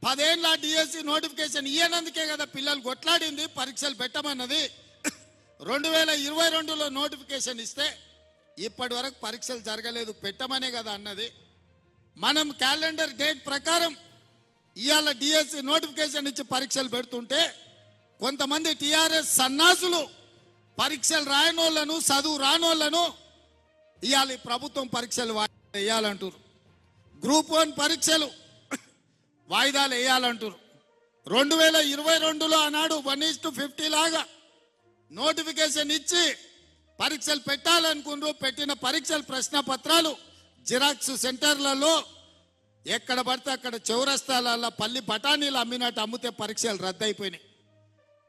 10 ఏళ్ళ DSC notification ఇయ్యనందుకే కదా పిల్లలు కొట్లాడింది పరీక్షలు పెట్టమన్నది. 2022లో నోటిఫికేషన్ ఇస్తే ఇప్పటి వరకు పరీక్షలు జరగలేదు, పెట్టమనే కదా అన్నది. మనం క్యాలెండర్ డేట్ ప్రకారం ఇవాళ డిఎస్సి నోటిఫికేషన్ ఇచ్చి పరీక్షలు పెడుతుంటే కొంతమంది టిఆర్ఎస్ సన్నాసులు పరీక్షలు రాయనోళ్లను, చదువు రానోళ్లను ఇవాళ ప్రభుత్వం పరీక్షలు వేయాలంటారు. గ్రూప్ 1 పరీక్షలు వాయిదాలు వేయాలంటారు. 2022లో ఆనాడు 1:50 లాగా నోటిఫికేషన్ ఇచ్చి పరీక్షలు పెట్టాలనుకున్నారు. పెట్టిన పరీక్షల ప్రశ్న పత్రాలు జిరాక్స్ సెంటర్లలో ఎక్కడ పడితే అక్కడ చౌరస్తాలలో పల్లి బఠానీలు అమ్మినట్టు అమ్మితే పరీక్షలు రద్దయిపోయినాయి.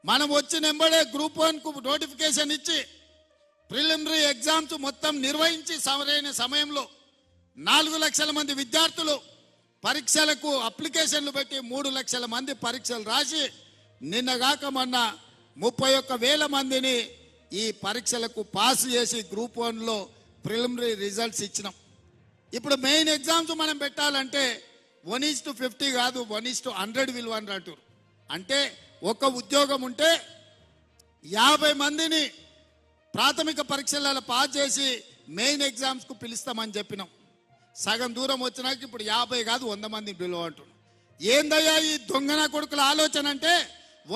మనం వచ్చిన ఎంబడే గ్రూప్ 1కు నోటిఫికేషన్ ఇచ్చి ప్రిలిమినరీ ఎగ్జామ్స్ మొత్తం నిర్వహించి సరైన సమయంలో 4 లక్షల మంది విద్యార్థులు పరీక్షలకు అప్లికేషన్లు పెట్టి 3 లక్షల మంది పరీక్షలు రాసి నిన్నగాక మొన్న 31,000 మందిని ఈ పరీక్షలకు పాస్ చేసి గ్రూప్ 1లో ప్రిలిమినరీ రిజల్ట్స్ ఇచ్చినాం. ఇప్పుడు మెయిన్ ఎగ్జామ్స్ మనం పెట్టాలంటే 1:50 కాదు 1:100 విలువని అంటారు. అంటే ఒక ఉద్యోగం ఉంటే 50 మందిని ప్రాథమిక పరీక్షలలో పాస్ చేసి మెయిన్ ఎగ్జామ్స్కు పిలుస్తామని చెప్పినాం. సగం దూరం వచ్చినాక ఇప్పుడు 50 కాదు 100 మందిని పిలువ అంటున్నాం. ఏందయ్యా ఈ దొంగన కొడుకుల ఆలోచన అంటే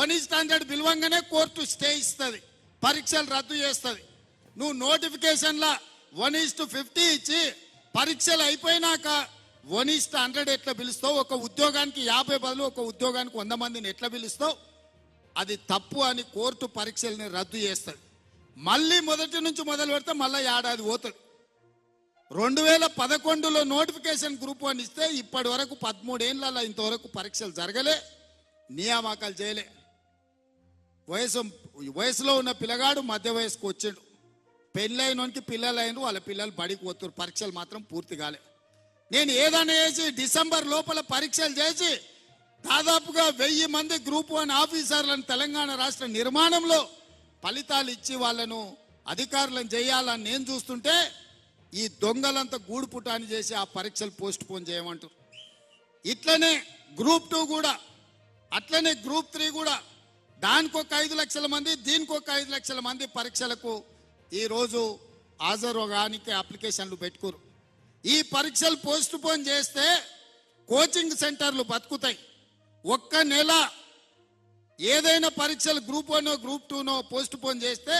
1:100 పిలువంగానే కోర్టు స్టే ఇస్తుంది, పరీక్షలు రద్దు చేస్తుంది. నువ్వు నోటిఫికేషన్ల 1:50 ఇచ్చి పరీక్షలు అయిపోయినాక 1:100 ఎట్లా పిలుస్తావు? ఒక ఉద్యోగానికి 50 బదులు ఒక ఉద్యోగానికి 100 మందిని ఎట్లా పిలుస్తావు? అది తప్పు అని కోర్టు పరీక్షల్ని రద్దు చేస్తుంది. మళ్ళీ మొదటి నుంచి మొదలు పెడితే మళ్ళీ ఏడాది పోతుంది. 2011లో నోటిఫికేషన్ గ్రూప్ 1 ఇస్తే ఇప్పటి వరకు 13 ఏళ్ళ ఇంతవరకు పరీక్షలు జరగలే, నియామకాలు చేయలే. వయసులో ఉన్న పిల్లగాడు మధ్య వయసుకు వచ్చాడు, పెళ్ళైనోనికి పిల్లలు అయిన వాళ్ళ పిల్లలు బడికి పోతున్నారు, పరీక్షలు మాత్రం పూర్తి కాలే. నేను ఏదైనా చేసి డిసెంబర్ లోపల పరీక్షలు చేసి దాదాపుగా 1000 మంది గ్రూప్ 1 ఆఫీసర్లను తెలంగాణ రాష్ట్ర నిర్మాణంలో ఫలితాలు ఇచ్చి వాళ్ళను అధికారులను చేయాలని నేను చూస్తుంటే ఈ దొంగలంతా గూడు పుటాని చేసి ఆ పరీక్షలు పోస్ట్ పోన్ చేయమంటారు. ఇట్లనే గ్రూప్ 2 కూడా, అట్లనే గ్రూప్ 3 కూడా దానికి ఒక 5 లక్షల మంది, దీనికి ఒక 5 లక్షల మంది పరీక్షలకు ఈరోజు హాజరుగానికి అప్లికేషన్లు పెట్టుకోరు. ఈ పరీక్షలు పోస్ట్ పోన్ చేస్తే కోచింగ్ సెంటర్లు బతుకుతాయి. ఒక్క నెల ఏదైనా పరీక్షలు గ్రూప్ 1 గ్రూప్ 2 పోస్ట్ పోన్ చేస్తే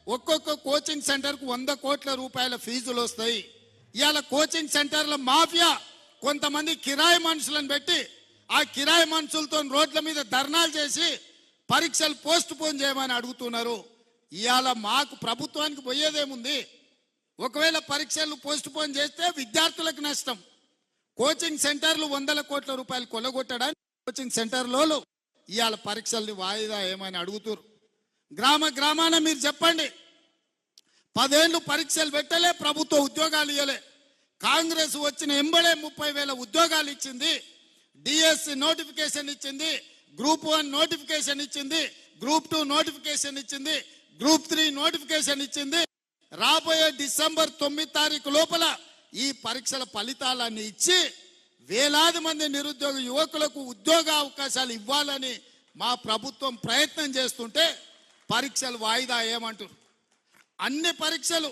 ఒక్కొక్క కోచింగ్ సెంటర్కు 100 కోట్ల రూపాయల ఫీజులు వస్తాయి. ఇవాళ కోచింగ్ సెంటర్ల మాఫియా కొంతమంది కిరాయి మనుషులను పెట్టి ఆ కిరాయి మనుషులతో రోడ్ల మీద ధర్నాలు చేసి పరీక్షలు పోస్ట్ పోన్ చేయమని అడుగుతున్నారు. ఇవాళ మాకు ప్రభుత్వానికి పోయేదేముంది? ఒకవేళ పరీక్షలు పోస్ట్ పోన్ చేస్తే విద్యార్థులకు నష్టం. కోచింగ్ సెంటర్లు 100 కోట్ల రూపాయలు కొల్లగొట్టడానికి కోచింగ్ సెంటర్లో ఇవాళ పరీక్షల్ని వాయిదా ఏమని అడుగుతారు. గ్రామాన మీరు చెప్పండి, 10 ఏళ్ళు పరీక్షలు పెట్టలే, ప్రభుత్వ ఉద్యోగాలు ఇవ్వలే. కాంగ్రెస్ వచ్చిన ఎంబడే 30,000 ఉద్యోగాలు ఇచ్చింది, డిఎస్సి నోటిఫికేషన్ ఇచ్చింది, గ్రూప్ 1 నోటిఫికేషన్ ఇచ్చింది, గ్రూప్ 2 నోటిఫికేషన్ ఇచ్చింది, గ్రూప్ 3 నోటిఫికేషన్ ఇచ్చింది. రాబోయే డిసెంబర్ 9 తారీఖు లోపల ఈ పరీక్షల ఫలితాలన్నీ ఇచ్చి వేలాది మంది నిరుద్యోగ యువకులకు ఉద్యోగ అవకాశాలు ఇవ్వాలని మా ప్రభుత్వం ప్రయత్నం చేస్తుంటే పరీక్షలు వాయిదా ఏమంటారు? అన్ని పరీక్షలు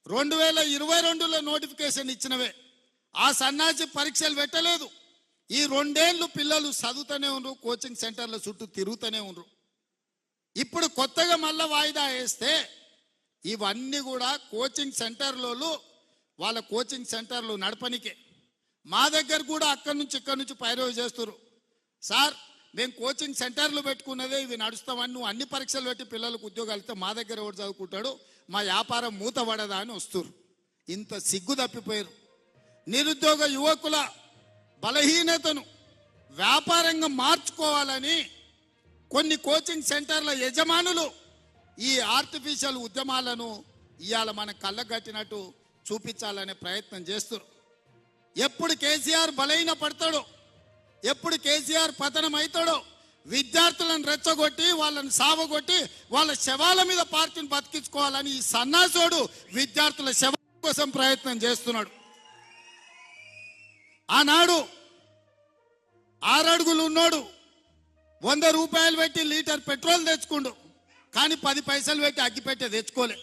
2022లో నోటిఫికేషన్ ఇచ్చినవే. ఆ సన్నాసి పరీక్షలు పెట్టలేదు. ఈ 2 ఏళ్ళు పిల్లలు చదువుతూనే ఉన్నారు, కోచింగ్ సెంటర్ల చుట్టూ తిరుగుతూనే ఉన్నారు. ఇప్పుడు కొత్తగా మళ్ళా వాయిదా వేస్తే ఇవన్నీ కూడా కోచింగ్ సెంటర్లలో వాళ్ళ కోచింగ్ సెంటర్లు నడపనికే. మా దగ్గర కూడా అక్కడి నుంచి ఇక్కడి నుంచి పైరవి చేస్తారు. సార్ మేము కోచింగ్ సెంటర్లు పెట్టుకున్నదే ఇవి నడుస్తామని, నువ్వు అన్ని పరీక్షలు పెట్టి పిల్లలకు ఉద్యోగాలు ఇస్తే మా దగ్గర ఎవరు చదువుకుంటాడు, మా వ్యాపారం మూతపడదా అని వస్తారు. ఇంత సిగ్గు తప్పిపోయారు. నిరుద్యోగ యువకుల బలహీనతను వ్యాపారంగా మార్చుకోవాలని కొన్ని కోచింగ్ సెంటర్ల యజమానులు ఈ ఆర్టిఫిషియల్ ఉద్యమాలను ఇవాళ మన కళ్ళగట్టినట్టు చూపించాలనే ప్రయత్నం చేస్తారు. ఎప్పుడు కేసీఆర్ బలహీన పడతాడో, ఎప్పుడు కేసీఆర్ పతనం అవుతాడో విద్యార్థులను రెచ్చగొట్టి వాళ్ళని సావగొట్టి వాళ్ళ శవాల మీద పార్టీని బతికించుకోవాలని ఈ సన్నాసోడు విద్యార్థుల శవం కోసం ప్రయత్నం చేస్తున్నాడు. ఆనాడు 6 అడుగులు ఉన్నోడు 100 రూపాయలు పెట్టి లీటర్ పెట్రోల్ తెచ్చుకుండు, కానీ 10 పైసలు పెట్టి అగ్గిపెట్టే తెచ్చుకోలే.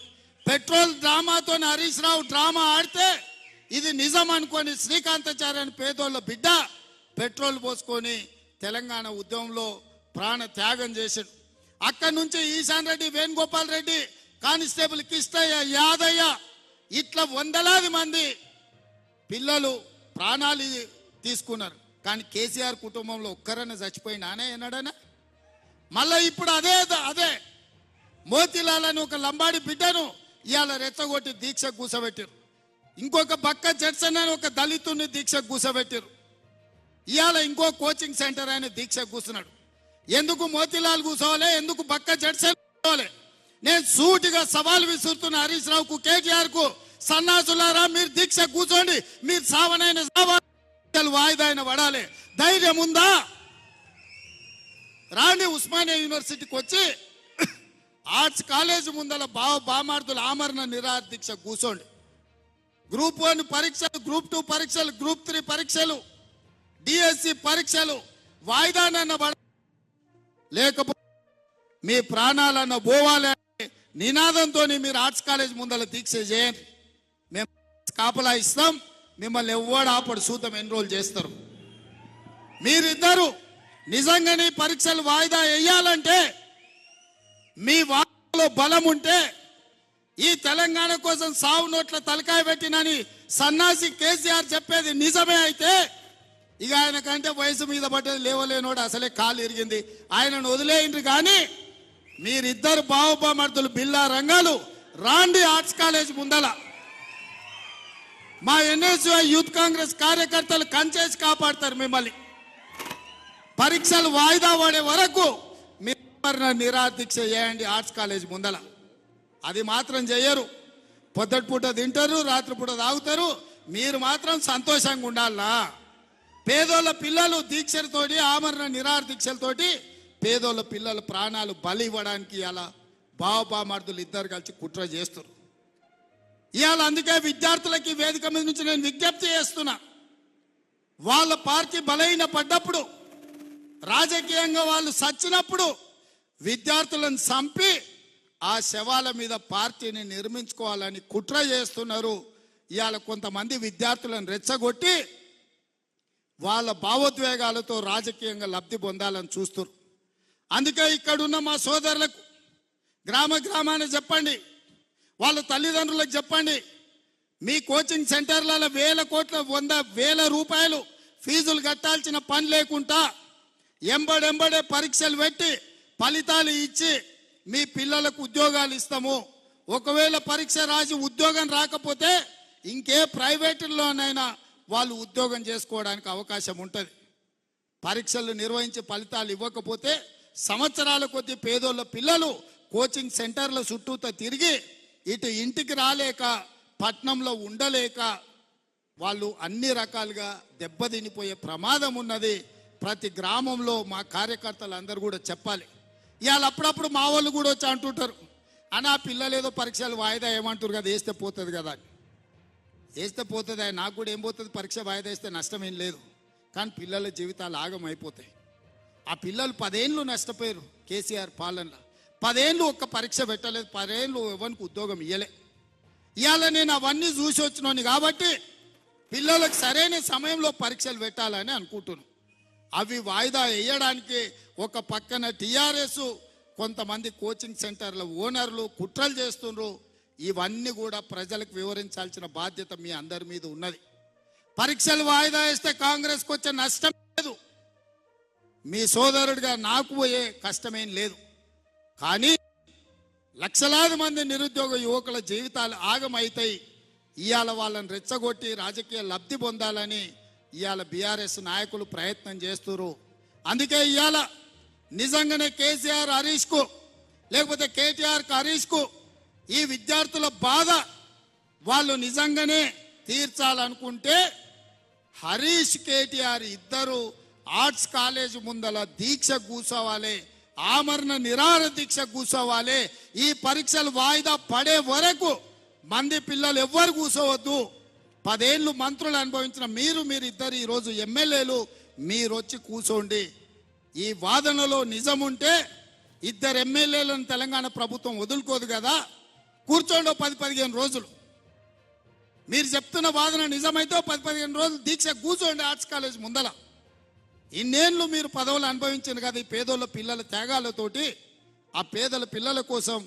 పెట్రోల్ డ్రామాతో హరీష్ రావు డ్రామా ఆడితే ఇది నిజం అనుకొని శ్రీకాంతాచారి అని పేదోళ్ళ బిడ్డ పెట్రోల్ పోసుకొని తెలంగాణ ఉద్యమంలో ప్రాణ త్యాగం చేశాడు. అక్కడి నుంచి ఈశాన్ రెడ్డి, వేణుగోపాల్ రెడ్డి, కానిస్టేబుల్ కిష్టయ్య, యాదయ్య, ఇట్లా వందలాది మంది పిల్లలు ప్రాణాలు తీసుకున్నారు. కానీ కేసీఆర్ కుటుంబంలో ఒక్కరైనా చచ్చిపోయినానే ఏనాడైనా? మళ్ళీ ఇప్పుడు అదే మోతీలాల్ అని ఒక లంబాడి బిడ్డను ఇవాళ రెచ్చగొట్టి దీక్ష కూసబెట్టారు. ఇంకొక బక్క జడ్సన్ అని ఒక దళితుని దీక్ష కూసబెట్టారు. ఇవాళ ఇంకో కోచింగ్ సెంటర్ ఆయన దీక్ష కూర్చున్నాడు. ఎందుకు మోతీలాల్ కూర్చోవాలి, ఎందుకు బక్క జడ్సన్ కూర్చోవాలి? నేను సూటిగా సవాల్ విసురుతున్న హరీష్ రావుకు, కేటీఆర్ కు, సన్నాసులారా మీరు దీక్ష కూర్చోండి, మీరు సావనైన వాయిదా అయిన పడాలి. ధైర్యం ఉందా? రాండి ఉస్మానియా యూనివర్సిటీకి వచ్చి ఆర్ట్స్ కాలేజ్ ముందల బామార్దుల ఆమరణ నిరాహార దీక్ష కూర్చోండి. గ్రూప్ 1 పరీక్షలు, గ్రూప్ 2 పరీక్షలు, గ్రూప్ 3 పరీక్షలు, డిఎస్సి పరీక్షలు వాయిదానన్న పడ, లేకపోతే మీ ప్రాణాలన్న పోవాలి నినాదంతో మీరు ఆర్ట్స్ కాలేజ్ ముందల దీక్ష చేయండి. మేము కాపలా ఇస్తాం, మిమ్మల్ని ఎవ్వడు ఆపడు, సూతం ఎన్రోల్ చేస్తారు. మీరిద్దరు నిజంగానే పరీక్షలు వాయిదా వేయాలంటే, మీ వాదనలో బలం ఉంటే, ఈ తెలంగాణ కోసం సావు నోట్ల తలకాయ పెట్టినని సన్నాసి కేసీఆర్ చెప్పేది నిజమే అయితే, ఇక ఆయన కంటే వయసు మీద పడ్డది లేవలేనోడు, అసలే కాలు ఇరిగింది, ఆయనను వదిలేయండి. కానీ మీరిద్దరు బావబామర్దులు బిల్లా రంగాలు రాండి ఆర్ట్స్ కాలేజ్ ముందల. మా ఎన్ఎస్యుఐ యూత్ కాంగ్రెస్ కార్యకర్తలు కంచేసి కాపాడతారు మిమ్మల్ని. పరీక్షలు వాయిదా పడే వరకు మీరు నిరాహార దీక్ష చేయండి ఆర్ట్స్ కాలేజ్ ముందల. అది మాత్రం చేయరు. పొద్దుటిపూట తింటారు, రాత్రిపూట తాగుతారు, మీరు మాత్రం సంతోషంగా ఉండాలా? పేదోళ్ళ పిల్లలు దీక్షలతోటి, ఆమరణ నిరాహార దీక్షలతోటి పేదోళ్ళ పిల్లల ప్రాణాలు బలి ఇవ్వడానికి ఇలా బావబామర్దులు ఇద్దరు కలిసి కుట్ర చేస్తారు. ఇవాళ అందుకే విద్యార్థులకి వేదిక మీద నుంచి నేను విజ్ఞప్తి చేస్తున్నా, వాళ్ళ పార్టీ బలహీన పడ్డప్పుడు, రాజకీయంగా వాళ్ళు సచ్చినప్పుడు విద్యార్థులను చంపి ఆ శవాల మీద పార్టీని నిర్మించుకోవాలని కుట్ర చేస్తున్నారు. ఇవాళ కొంతమంది విద్యార్థులను రెచ్చగొట్టి వాళ్ళ భావోద్వేగాలతో రాజకీయంగా లబ్ధి పొందాలని చూస్తున్నారు. అందుకే ఇక్కడున్న మా సోదరులకు గ్రామాన్ని చెప్పండి, వాళ్ళ తల్లిదండ్రులకు చెప్పండి, మీ కోచింగ్ సెంటర్లలో 1000 కోట్ల 100,000 రూపాయలు ఫీజులు కట్టాల్సిన పని లేకుండా ఎంబడెంబడే పరీక్షలు పెట్టి ఫలితాలు ఇచ్చి మీ పిల్లలకు ఉద్యోగాలు ఇస్తాము. ఒకవేళ పరీక్ష రాసి ఉద్యోగం రాకపోతే ఇంకే ప్రైవేటుల్లోనైనా వాళ్ళు ఉద్యోగం చేసుకోవడానికి అవకాశం ఉంటుంది. పరీక్షలు నిర్వహించి ఫలితాలు ఇవ్వకపోతే సంవత్సరాల కొద్ది పేదోళ్ళ పిల్లలు కోచింగ్ సెంటర్ల చుట్టూతో తిరిగి ఇటు ఇంటికి రాలేక, పట్నంలో ఉండలేక వాళ్ళు అన్ని రకాలుగా దెబ్బతినిపోయే ప్రమాదం ఉన్నది. ప్రతి గ్రామంలో మా కార్యకర్తలు అందరూ కూడా చెప్పాలి. ఇవాళ అప్పుడప్పుడు మా వాళ్ళు కూడా వచ్చి అంటుంటారు, అన్నా పిల్లలు ఏదో పరీక్షలు వాయిదా ఏమంటారు కదా, వేస్తే పోతుంది కదా. వేస్తే పోతుంది, నాకు కూడా ఏం పోతుంది, పరీక్ష వాయిదా వేస్తే నష్టం ఏం లేదు. కానీ పిల్లల జీవితాలు ఆగమైపోతాయి. ఆ పిల్లలు 10 ఏళ్ళు నష్టపోయారు కేసీఆర్ పాలనలో. 10 ఏళ్ళు ఒక్క పరీక్ష పెట్టలేదు, 10 ఏళ్ళు ఎవరికి ఉద్యోగం ఇవ్వలే. ఇవాళ నేను అవన్నీ చూసి వచ్చినాను కాబట్టి పిల్లలకు సరైన సమయంలో పరీక్షలు పెట్టాలని అనుకుంటున్నాను. అవి వాయిదా వేయడానికి ఒక పక్కన టీఆర్ఎస్, కొంతమంది కోచింగ్ సెంటర్ల ఓనర్లు కుట్రలు చేస్తున్నారు. ఇవన్నీ కూడా ప్రజలకు వివరించాల్సిన బాధ్యత మీ అందరి మీద ఉన్నది. పరీక్షలు వాయిదా వేస్తే కాంగ్రెస్కి వచ్చే నష్టం లేదు, మీ సోదరుడిగా నాకు పోయే కష్టమేం లేదు. కానీ లక్షలాది మంది నిరుద్యోగ యువకుల జీవితాలు ఆగమైతాయి. ఇవాళ వాళ్ళని రెచ్చగొట్టి రాజకీయ లబ్ధి పొందాలని ఇవాళ బీఆర్ఎస్ నాయకులు ప్రయత్నం చేస్తున్నారు. అందుకే ఇవాళ నిజంగానే కేసీఆర్ హరీష్కు, లేకపోతే కేటీఆర్కి హరీష్కు ఈ విద్యార్థుల బాధ వాళ్ళు నిజంగానే తీర్చాలనుకుంటే హరీష్, కేటీఆర్ ఇద్దరు ఆర్ట్స్ కాలేజ్ ముందల దీక్ష కూర్చోవాలి, ఆమరణ నిరాహార దీక్ష కూర్చోవాలి. ఈ పరీక్షలు వాయిదా పడే వరకు మంది పిల్లలు ఎవ్వరు కూర్చోవద్దు. 10 ఏళ్ళు మంత్రులు అనుభవించిన మీరిద్దరు ఈరోజు ఎమ్మెల్యేలు మీరు వచ్చి కూర్చోండి. ఈ వాదనలో నిజం ఉంటే 2 ఎమ్మెల్యేలను తెలంగాణ ప్రభుత్వం వదులుకోదు కదా, కూర్చోండి 10-15 రోజులు. మీరు చెప్తున్న వాదన నిజమైతే 10-15 రోజులు దీక్ష కూర్చోండి ఆర్ట్స్ కాలేజ్ ముందల. ఇన్నేళ్ళు మీరు పదవులు అనుభవించారు కదా ఈ పేదోళ్ళ పిల్లల త్యాగాలతోటి. ఆ పేదల పిల్లల కోసం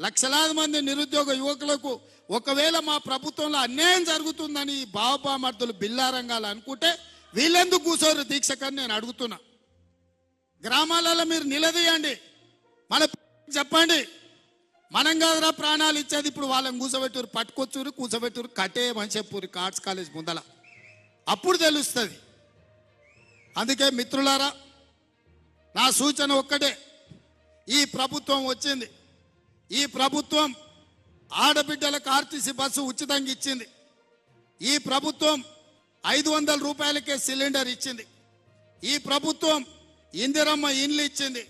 లక్షలాది మంది నిరుద్యోగ యువకులకు ఒకవేళ మా ప్రభుత్వంలో అన్యాయం జరుగుతుందని ఈ బాబామర్దులు బిల్లారంగాలు అనుకుంటే వీళ్ళెందుకు కూర్చోరు దీక్షకని నేను అడుగుతున్నా. గ్రామాలలో మీరు నిలదీయండి, మన చెప్పండి, మనం కాదురా ప్రాణాలు ఇచ్చేది, ఇప్పుడు వాళ్ళని కూర్చోబెట్టూరు, పట్టుకొచ్చురు, కూర్చోబెట్టూరు, కట్టేయమని చెప్పురు ఆర్ట్స్ కాలేజ్ ముందల. అప్పుడు తెలుస్తుంది. అందుకే మిత్రులారా, నా సూచన ఒక్కటే, ఈ ప్రభుత్వం వచ్చింది, ఈ ప్రభుత్వం ఆడబిడ్డలకు ఆర్టీసీ బస్సు ఉచితంగా ఇచ్చింది, ఈ ప్రభుత్వం 500 రూపాయలకే సిలిండర్ ఇచ్చింది, ఈ ప్రభుత్వం ఇందిరమ్మ ఇండ్లు ఇచ్చింది,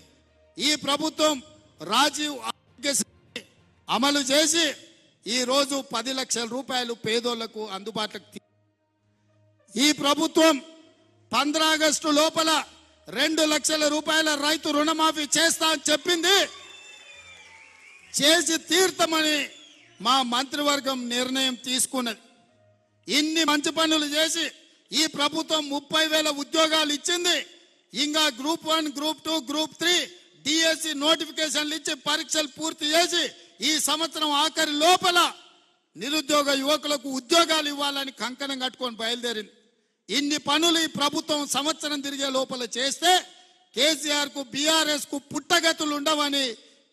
ఈ ప్రభుత్వం రాజీవ్ ఆరోగ్యశ్రీ అమలు చేసి ఈరోజు 10 లక్షల రూపాయలు పేదోళ్లకు అందుబాటులోకి. ఈ ప్రభుత్వం 15 ఆగస్టు లోపల 2 లక్షల రూపాయల రైతు రుణమాఫీ చేస్తా అని చెప్పింది, చేసి తీర్థమని మా మంత్రివర్గం నిర్ణయం తీసుకున్నది. ఇన్ని మంచి పనులు చేసి ఈ ప్రభుత్వం 30,000 ఉద్యోగాలు ఇచ్చింది. ఇంకా గ్రూప్ 1, గ్రూప్ 2, గ్రూప్ 3 డిఎస్సి నోటిఫికేషన్లు ఇచ్చి పరీక్షలు పూర్తి చేసి ఈ సంవత్సరం ఆఖరి లోపల నిరుద్యోగ యువకులకు ఉద్యోగాలు ఇవ్వాలని కంకణం కట్టుకొని బయలుదేరింది. ఇన్ని పనులు ఈ ప్రభుత్వం సంవత్సరం తిరిగే లోపల చేస్తే కేసీఆర్ కు బీఆర్ఎస్ కు పుట్టగతులు ఉండవని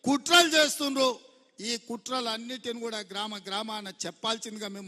కుట్రలు చేస్తుండ్రు. ఈ కుట్రలన్నిటిని కూడా గ్రామాన చెప్పాల్సిందిగా మిమ్మల్ని